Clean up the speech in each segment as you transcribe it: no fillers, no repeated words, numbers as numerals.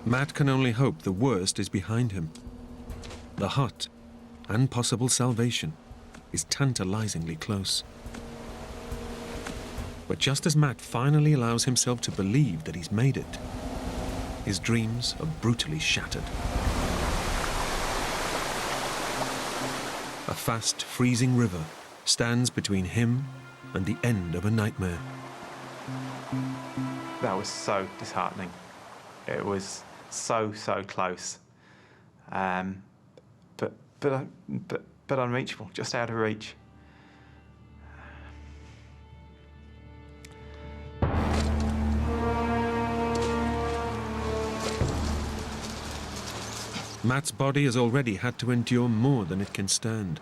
Matt can only hope the worst is behind him. The hut, and possible salvation, is tantalizingly close. But just as Matt finally allows himself to believe that he's made it, his dreams are brutally shattered. A fast, freezing river stands between him and the end of a nightmare. That was so disheartening. It was so close, but unreachable, just out of reach. Matt's body has already had to endure more than it can stand.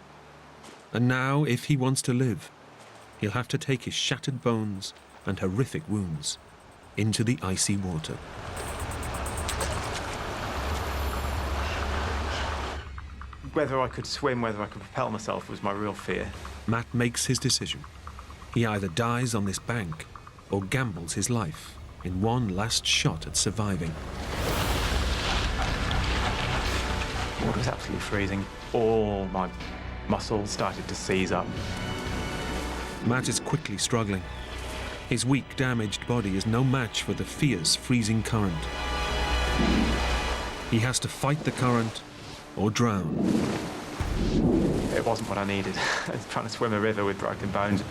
And now, if he wants to live, he'll have to take his shattered bones and horrific wounds into the icy water. Whether I could swim, whether I could propel myself was my real fear. Matt makes his decision. He either dies on this bank or gambles his life in one last shot at surviving. It was absolutely freezing. All my muscles started to seize up. Matt is quickly struggling. His weak, damaged body is no match for the fierce, freezing current. He has to fight the current or drown. It wasn't what I needed. I was trying to swim a river with broken bones.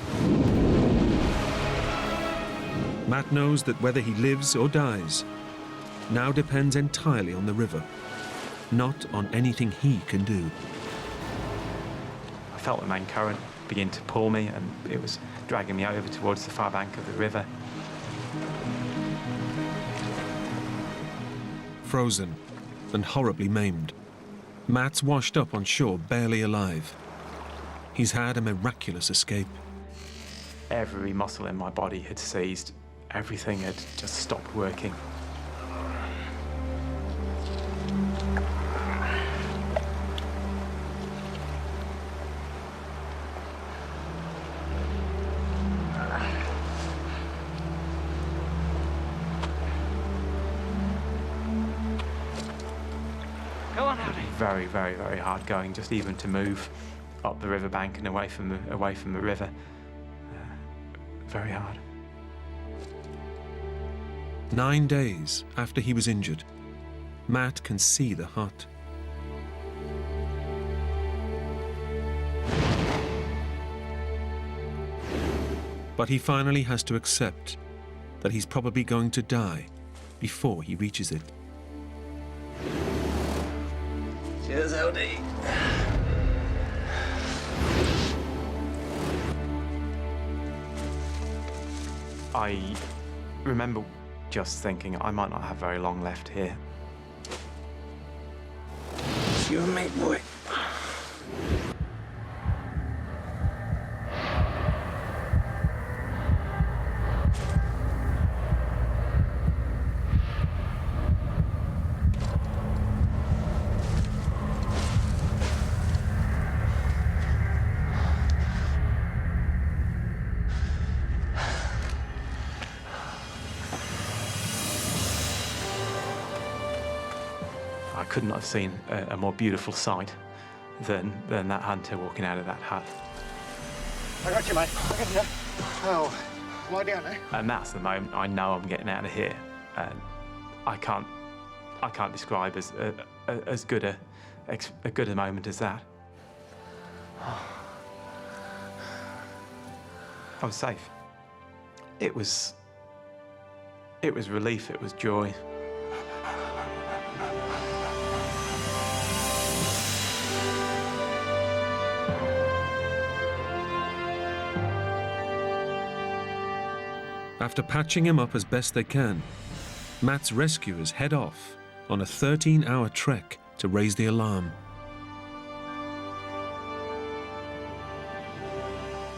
Matt knows that whether he lives or dies now depends entirely on the river, not on anything he can do. I felt the main current begin to pull me, and it was dragging me over towards the far bank of the river. Frozen and horribly maimed, Matt's washed up on shore barely alive. He's had a miraculous escape. Every muscle in my body had seized. Everything had just stopped working. Very, very, very hard going, just even to move up the riverbank and away from the river. Very hard. 9 days after he was injured, Matt can see the hut. But he finally has to accept that he's probably going to die before he reaches it. Cheers, LD. I remember just thinking I might not have very long left here. It's you and me, boy. I couldn't have seen a more beautiful sight than that hunter walking out of that hut. I got you, mate. I got you. Oh, lie down, eh? And that's the moment I know I'm getting out of here. And I can't describe as good a moment as that. I was safe. It was relief. It was joy. After patching him up as best they can, Matt's rescuers head off on a 13-hour trek to raise the alarm.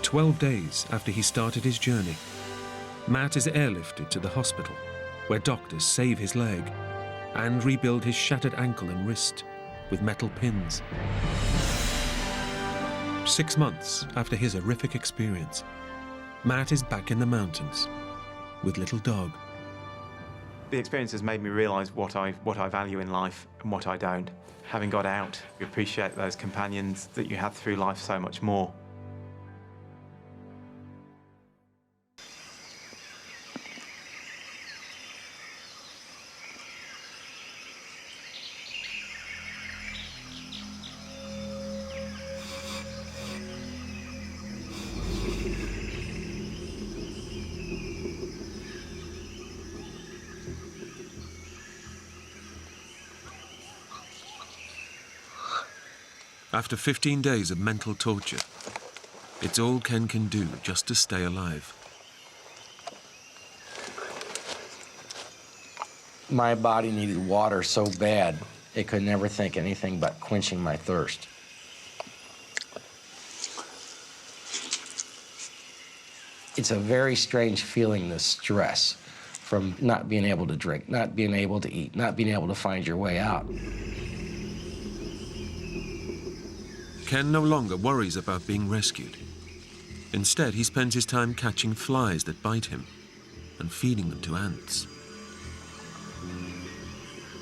12 days after he started his journey, Matt is airlifted to the hospital, where doctors save his leg and rebuild his shattered ankle and wrist with metal pins. 6 months after his horrific experience, Matt is back in the mountains with little dog. The experience has made me realise what I value in life and what I don't. Having got out, you appreciate those companions that you had through life so much more. After 15 days of mental torture, it's all Ken can do just to stay alive. My body needed water so bad, it could never think anything but quenching my thirst. It's a very strange feeling, the stress from not being able to drink, not being able to eat, not being able to find your way out. Ken no longer worries about being rescued. Instead, he spends his time catching flies that bite him and feeding them to ants.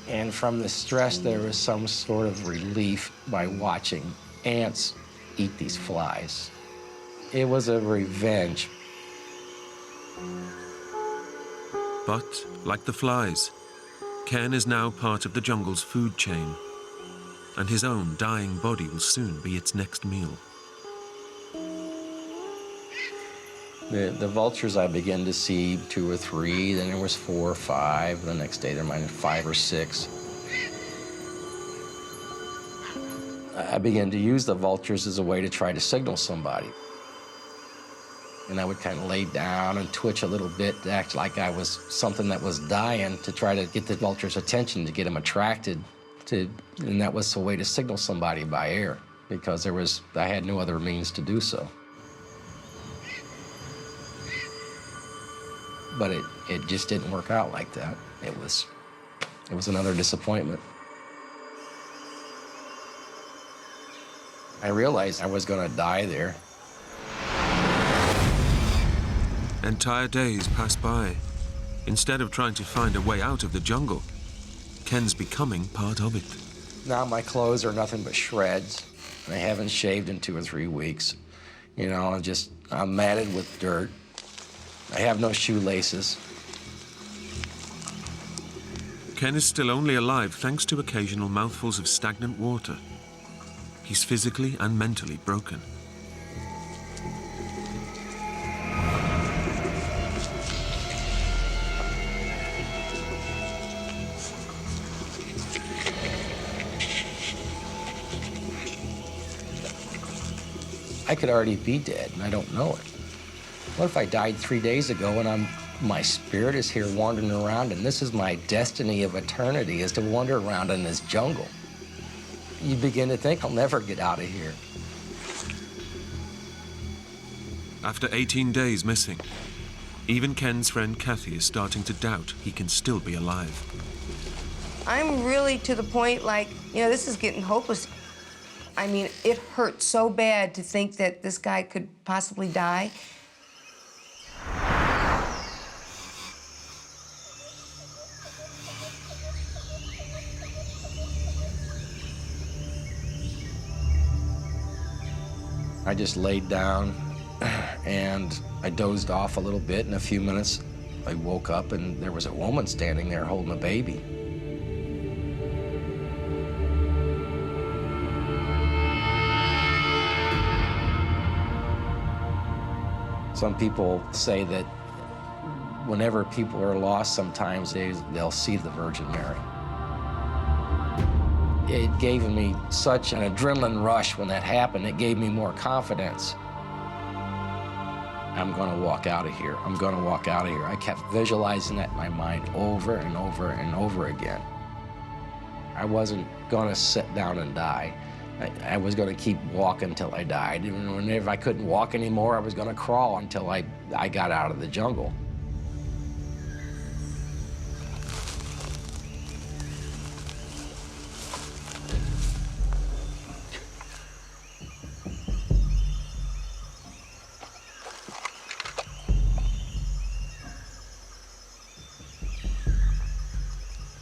And from the stress, there was some sort of relief by watching ants eat these flies. It was a revenge. But, like the flies, Ken is now part of the jungle's food chain, and his own dying body will soon be its next meal. The vultures, I began to see 2 or 3, then there was 4 or 5, the next day there might have been 5 or 6. I began to use the vultures as a way to try to signal somebody. And I would kind of lay down and twitch a little bit to act like I was something that was dying to try to get the vulture's attention, to get them attracted to, and that was a way to signal somebody by air, because I had no other means to do so. But it just didn't work out like that. It was another disappointment. I realized I was going to die there. Entire days pass by. Instead of trying to find a way out of the jungle, Ken's becoming part of it. Now my clothes are nothing but shreds. I haven't shaved in 2 or 3 weeks. You know, I'm matted with dirt. I have no shoelaces. Ken is still only alive thanks to occasional mouthfuls of stagnant water. He's physically and mentally broken. I could already be dead, and I don't know it. What if I died 3 days ago and my spirit is here wandering around, and this is my destiny of eternity, is to wander around in this jungle? You begin to think, I'll never get out of here. After 18 days missing, even Ken's friend Kathy is starting to doubt he can still be alive. I'm really to the point, like, this is getting hopeless. I mean, it hurt so bad to think that this guy could possibly die. I just laid down and I dozed off a little bit. In a few minutes, I woke up and there was a woman standing there holding a baby. Some people say that whenever people are lost, sometimes they'll see the Virgin Mary. It gave me such an adrenaline rush when that happened. It gave me more confidence. I'm going to walk out of here. I'm going to walk out of here. I kept visualizing that in my mind over and over and over again. I wasn't going to sit down and die. I was going to keep walking until I died. And if I couldn't walk anymore, I was going to crawl until I got out of the jungle.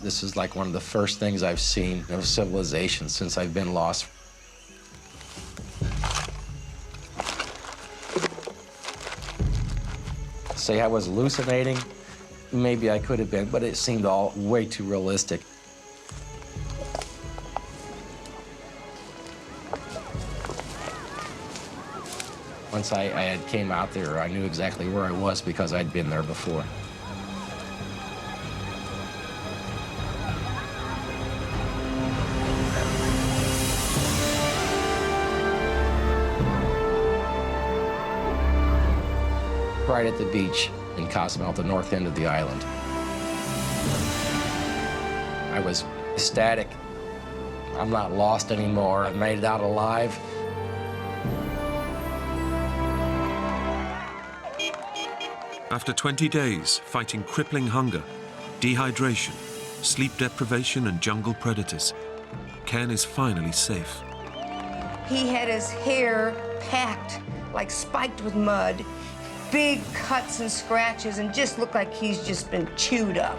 This is like one of the first things I've seen of civilization since I've been lost. Say I was hallucinating, maybe I could have been, but it seemed all way too realistic. Once I had came out there, I knew exactly where I was because I'd been there before. Right at the beach in Cozumel, the north end of the island. I was ecstatic. I'm not lost anymore. I made it out alive. After 20 days fighting crippling hunger, dehydration, sleep deprivation, and jungle predators, Ken is finally safe. He had his hair packed, like spiked with mud, big cuts and scratches, and just looked like he's just been chewed up.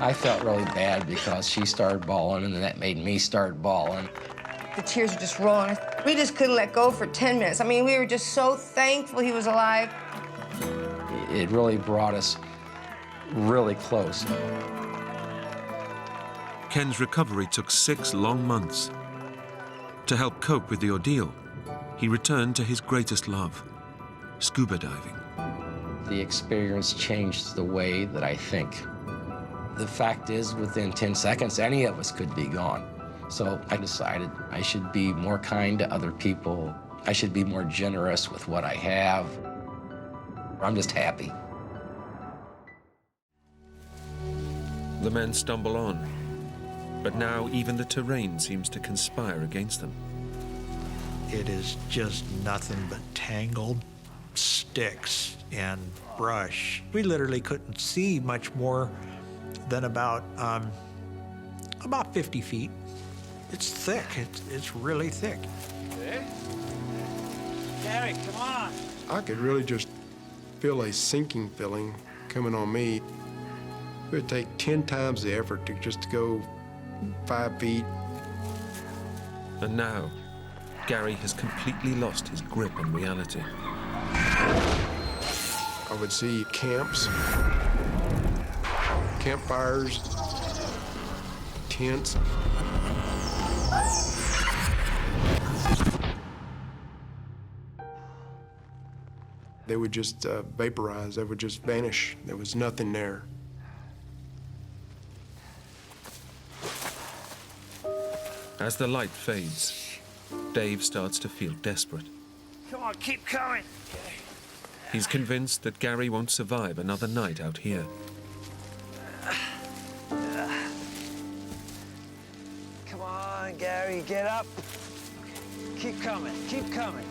I felt really bad because she started bawling, and then that made me start bawling. The tears were just rolling. We just couldn't let go for 10 minutes. I mean, we were just so thankful he was alive. It really brought us really close. Ken's recovery took 6 long months. To help cope with the ordeal, he returned to his greatest love, scuba diving. The experience changed the way that I think. The fact is, within 10 seconds, any of us could be gone. So I decided I should be more kind to other people. I should be more generous with what I have. I'm just happy. The men stumble on, but now even the terrain seems to conspire against them. It is just nothing but tangled sticks and brush. We literally couldn't see much more than about 50 feet. It's thick. It's really thick. Gary, come on. I could really just feel a sinking feeling coming on me. It would take 10 times the effort to just go 5 feet. And now, Gary has completely lost his grip on reality. I would see camps, campfires, tents. They would just vaporize. They would just vanish. There was nothing there. As the light fades, Dave starts to feel desperate. Come on, keep coming. He's convinced that Gary won't survive another night out here. Come on, Gary, get up. Keep coming, keep coming.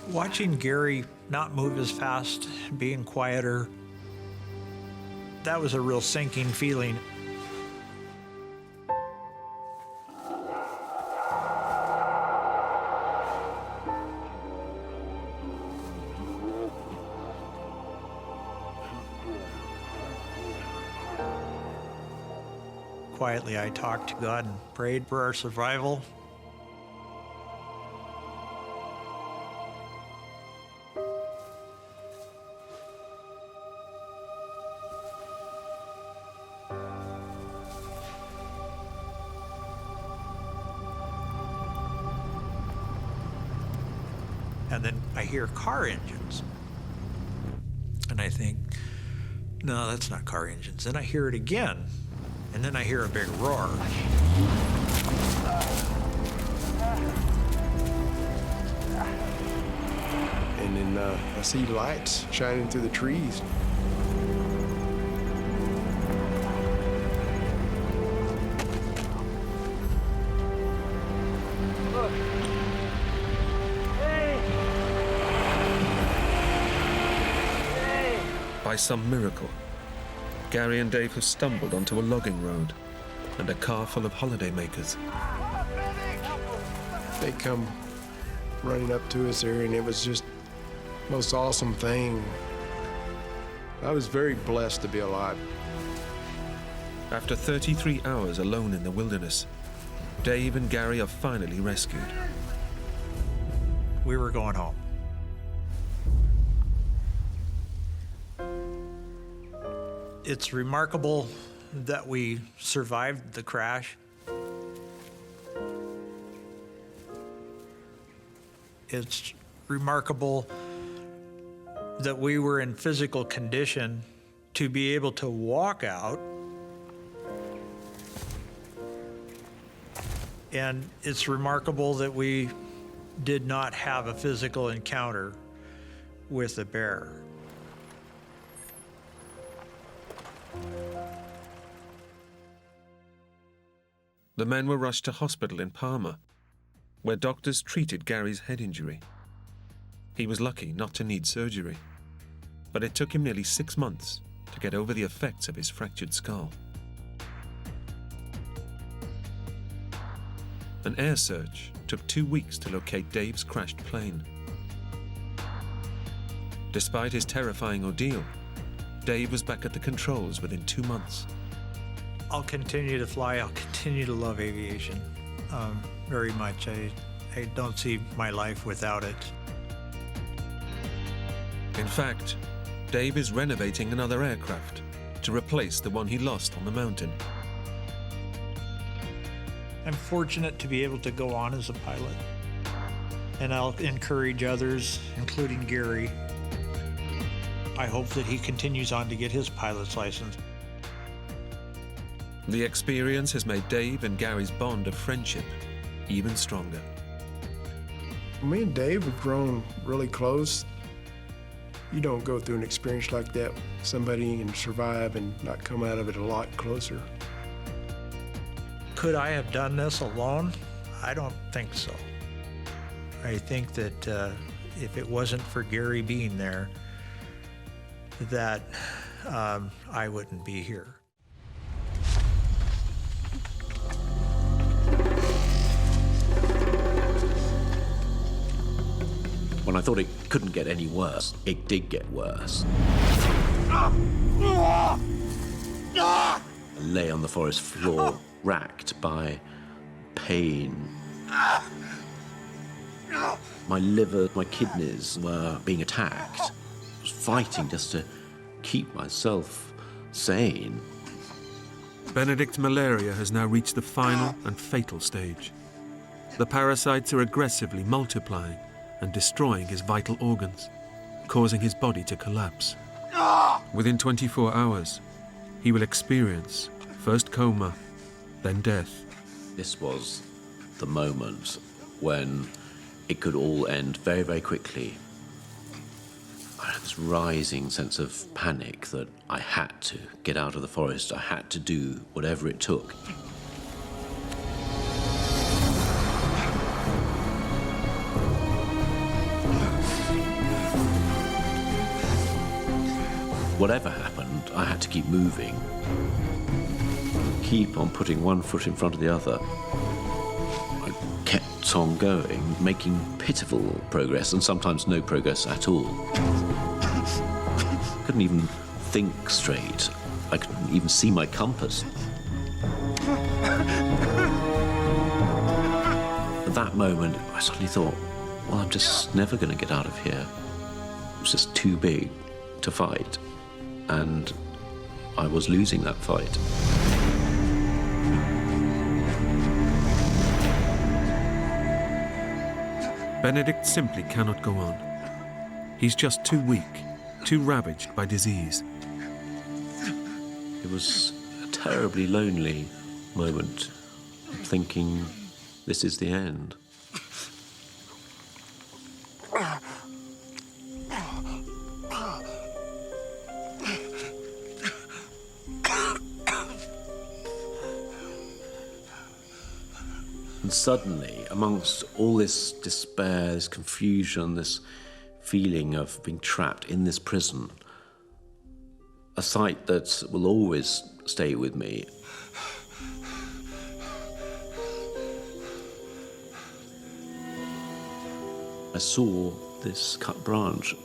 Watching Gary not move as fast, being quieter, that was a real sinking feeling. Quietly, I talked to God and prayed for our survival. And then I hear car engines. And I think, no, that's not car engines. Then I hear it again. And then I hear a big roar. And then I see lights shining through the trees. By some miracle, Gary and Dave have stumbled onto a logging road and a car full of holidaymakers. They come running up to us there, and it was just the most awesome thing. I was very blessed to be alive. After 33 hours alone in the wilderness, Dave and Gary are finally rescued. We were going home. It's remarkable that we survived the crash. It's remarkable that we were in physical condition to be able to walk out. And it's remarkable that we did not have a physical encounter with a bear. The men were rushed to hospital in Parma, where doctors treated Gary's head injury. He was lucky not to need surgery, but it took him nearly 6 months to get over the effects of his fractured skull. An air search took 2 weeks to locate Dave's crashed plane. Despite his terrifying ordeal, Dave was back at the controls within 2 months. I'll continue to fly. I'll continue to love aviation very much. I don't see my life without it. In fact, Dave is renovating another aircraft to replace the one he lost on the mountain. I'm fortunate to be able to go on as a pilot, and I'll encourage others, including Gary. I hope that he continues on to get his pilot's license. The experience has made Dave and Gary's bond of friendship even stronger. Me and Dave have grown really close. You don't go through an experience like that, somebody and survive and not come out of it a lot closer. Could I have done this alone? I don't think so. I think that if it wasn't for Gary being there, that I wouldn't be here. When I thought it couldn't get any worse, it did get worse. I lay on the forest floor, racked by pain. My liver, my kidneys were being attacked. I was fighting just to keep myself sane. Benedict's malaria has now reached the final and fatal stage. The parasites are aggressively multiplying and destroying his vital organs, causing his body to collapse. Within 24 hours, he will experience first coma, then death. This was the moment when it could all end very, very quickly. I had this rising sense of panic that I had to get out of the forest. I had to do whatever it took. Whatever happened, I had to keep moving. Keep on putting one foot in front of the other. I kept on going, making pitiful progress, and sometimes no progress at all. Couldn't even think straight. I couldn't even see my compass. At that moment, I suddenly thought, well, I'm just never going to get out of here. It was just too big to fight. And I was losing that fight. Benedict simply cannot go on. He's just too weak, too ravaged by disease. It was a terribly lonely moment, thinking this is the end. And suddenly, amongst all this despair, this confusion, this feeling of being trapped in this prison, a sight that will always stay with me. I saw this cut branch.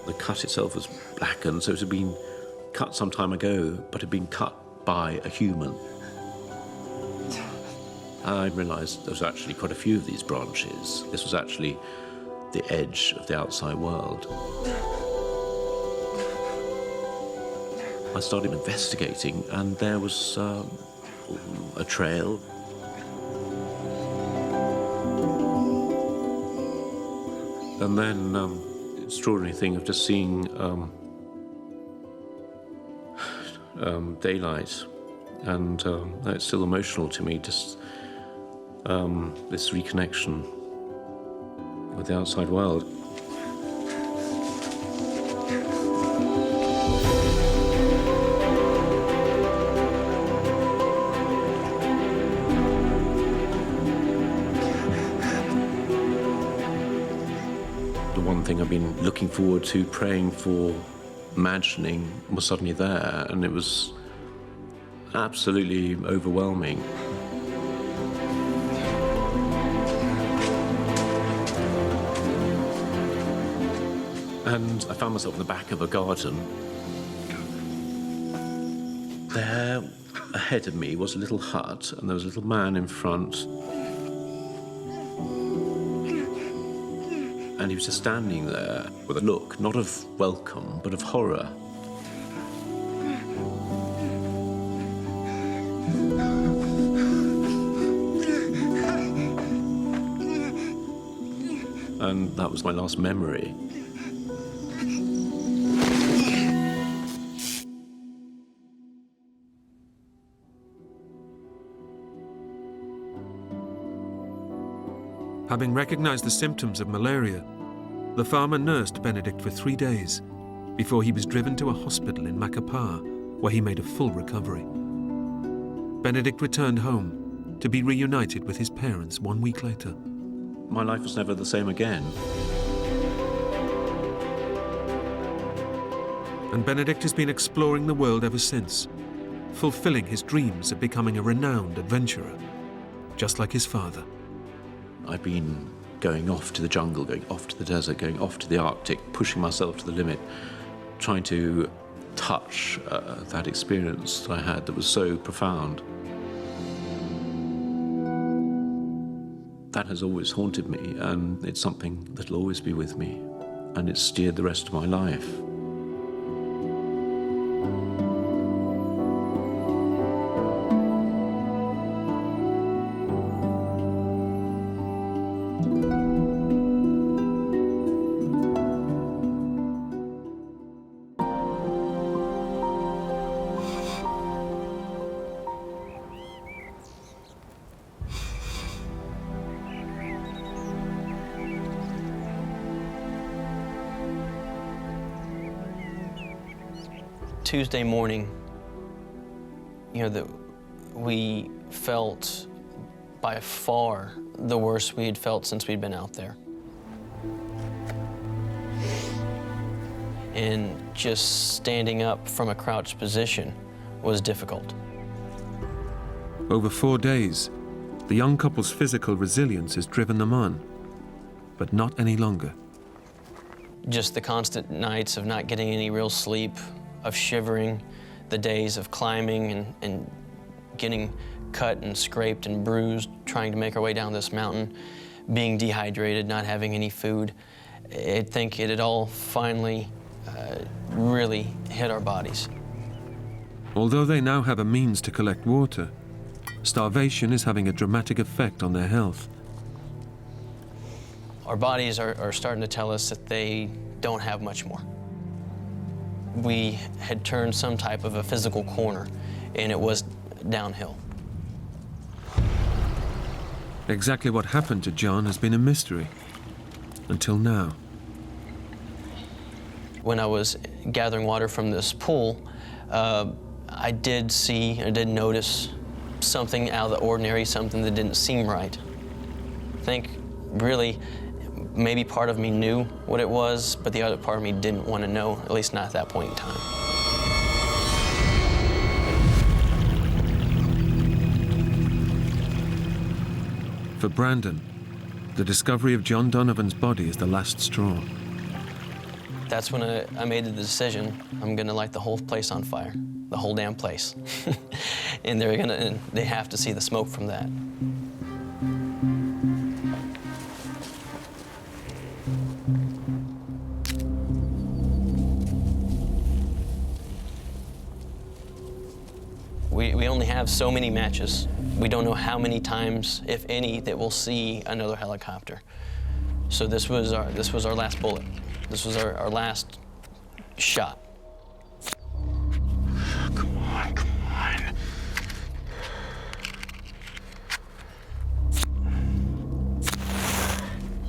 The cut itself was blackened, so it had been cut some time ago, but had been cut by a human. I realised there was actually quite a few of these branches. This was actually the edge of the outside world. I started investigating, and there was a trail. And then the extraordinary thing of just seeing daylight, and it's still emotional to me, just this reconnection with the outside world. The one thing I've been looking forward to, praying for, imagining, was suddenly there, and it was absolutely overwhelming. And I found myself in the back of a garden. There, ahead of me, was a little hut, and there was a little man in front. And he was just standing there with a look, not of welcome, but of horror. And that was my last memory. Having recognized the symptoms of malaria, the farmer nursed Benedict for 3 days before he was driven to a hospital in Macapá, where he made a full recovery. Benedict returned home to be reunited with his parents 1 week later. My life was never the same again. And Benedict has been exploring the world ever since, fulfilling his dreams of becoming a renowned adventurer, just like his father. I've been going off to the jungle, going off to the desert, going off to the Arctic, pushing myself to the limit, trying to touch that experience that I had that was so profound. That has always haunted me, and it's something that'll always be with me, and it's steered the rest of my life. Tuesday morning, that we felt by far the worst we had felt since we'd been out there. And just standing up from a crouched position was difficult. Over 4 days, the young couple's physical resilience has driven them on, but not any longer. Just the constant nights of not getting any real sleep, of shivering, the days of climbing and getting cut and scraped and bruised, trying to make our way down this mountain, being dehydrated, not having any food. I think it had all finally really hit our bodies. Although they now have a means to collect water, starvation is having a dramatic effect on their health. Our bodies are starting to tell us that they don't have much more. We had turned some type of a physical corner, and it was downhill. Exactly what happened to John has been a mystery, until now. When I was gathering water from this pool, I did notice something out of the ordinary, something that didn't seem right. I think really maybe part of me knew what it was, but the other part of me didn't want to know, at least not at that point in time. For Brandon, the discovery of John Donovan's body is the last straw. That's when I made the decision, I'm gonna light the whole place on fire, the whole damn place. And they have to see the smoke from that. We only have so many matches. We don't know how many times, if any, that we'll see another helicopter. So this was our last bullet. This was our last shot. Come on, come on.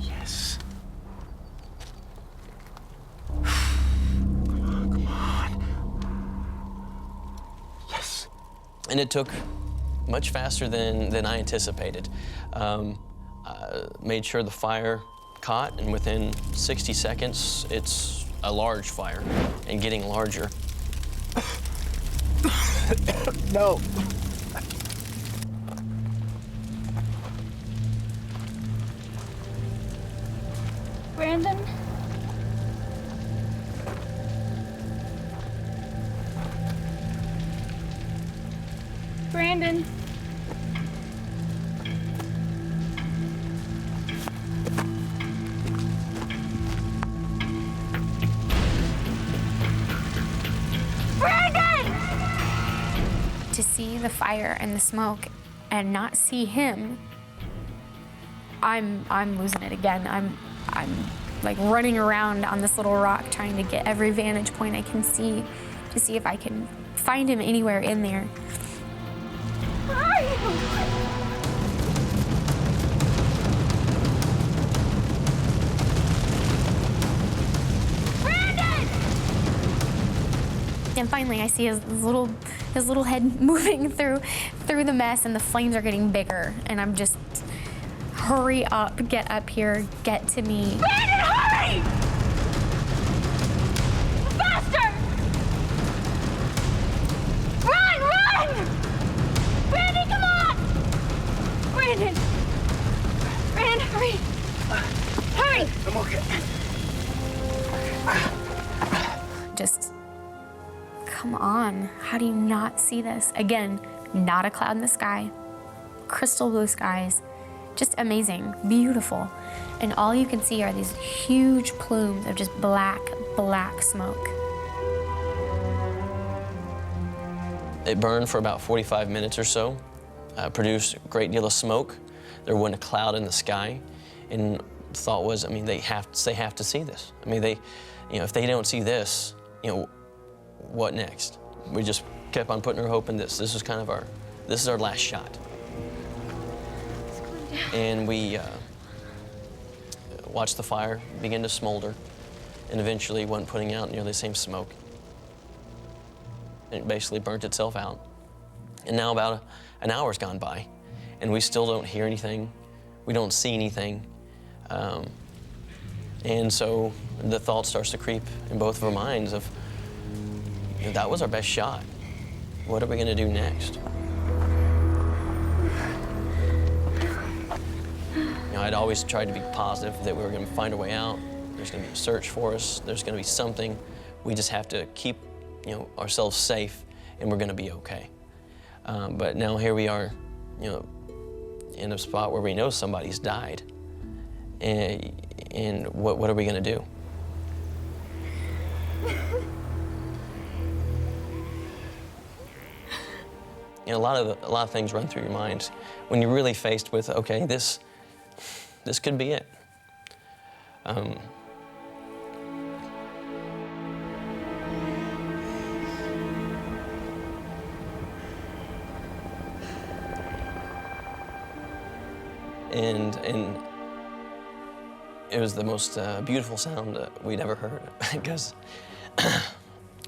Yes. Come on. Yes. And it took much faster than I anticipated. Made sure the fire caught, and within 60 seconds, it's a large fire and getting larger. No. Brandon? Brandon? To see the fire and the smoke and not see him, I'm losing it again. I'm like running around on this little rock trying to get every vantage point I can see to see if I can find him anywhere in there. Where are you? And finally, I see his little head moving through the mess, and the flames are getting bigger. And I'm just, hurry up, get up here, get to me. Brandon, hurry! Faster! Run! Brandon, come on! Brandon, hurry! Hurry! I'm okay. Just, come on. How do you not see this? Again, not a cloud in the sky, crystal blue skies, just amazing, beautiful. And all you can see are these huge plumes of just black smoke. It burned for about 45 minutes or so, produced a great deal of smoke. There wasn't a cloud in the sky. And the thought was, I mean, they have to see this. I mean, if they don't see this, what next? We just kept on putting our hope in this. This is our last shot. And we watched the fire begin to smolder, and eventually wasn't putting out nearly the same smoke. And it basically burnt itself out. And now about an hour's gone by, and we still don't hear anything. We don't see anything. And so the thought starts to creep in both of our minds of, that was our best shot. What are we gonna do next? I'd always tried to be positive that we were gonna find a way out. There's gonna be a search for us. There's gonna be something. We just have to keep, ourselves safe, and we're gonna be okay. But now here we are, in a spot where we know somebody's died. And what are we gonna do? A lot of things run through your mind when you're really faced with, okay, this could be it. And it was the most beautiful sound we'd ever heard, because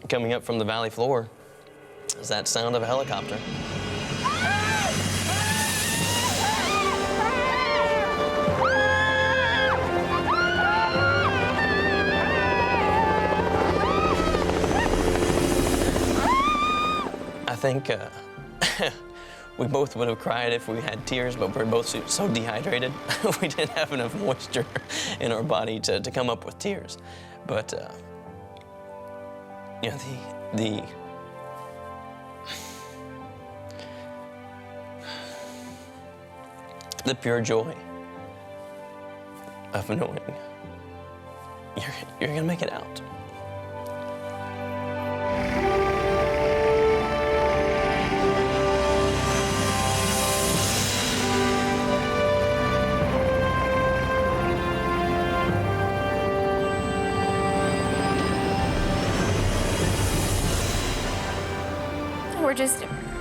coming up from the valley floor is that sound of a helicopter. I think We both would have cried if we had tears, but we're both so dehydrated. We didn't have enough moisture in our body to come up with tears. But, you know, the pure joy of knowing you're gonna make it out.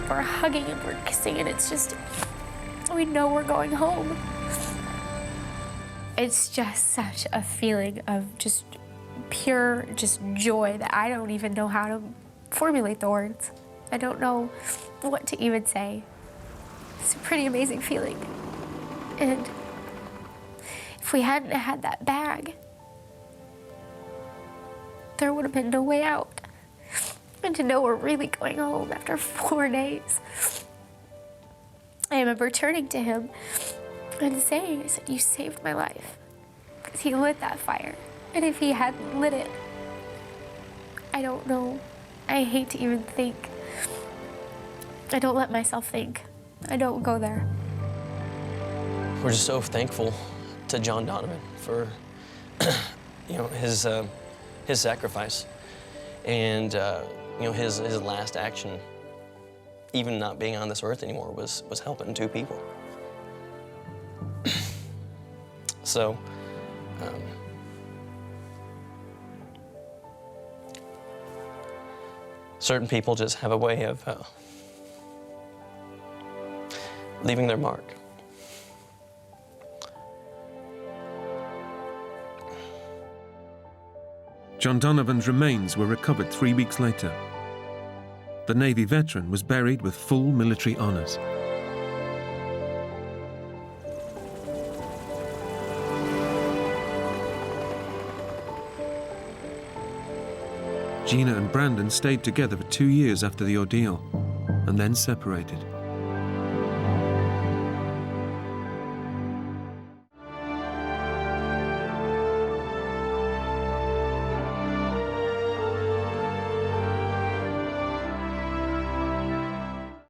We're hugging and we're kissing, and it's just, we know we're going home. It's just such a feeling of just pure joy that I don't even know how to formulate the words. I don't know what to even say. It's a pretty amazing feeling. And if we hadn't had that bag, there would have been no way out. And to know we're really going home after 4 days. I remember turning to him and saying, I said, you saved my life. Because he lit that fire. And if he hadn't lit it, I don't know. I hate to even think. I don't let myself think. I don't go there. We're just so thankful to John Donovan for you know, his sacrifice. And you know, his last action, even not being on this earth anymore, was helping 2 people. So, certain people just have a way of leaving their mark. John Donovan's remains were recovered 3 weeks later. The Navy veteran was buried with full military honors. Gina and Brandon stayed together for 2 years after the ordeal, and then separated.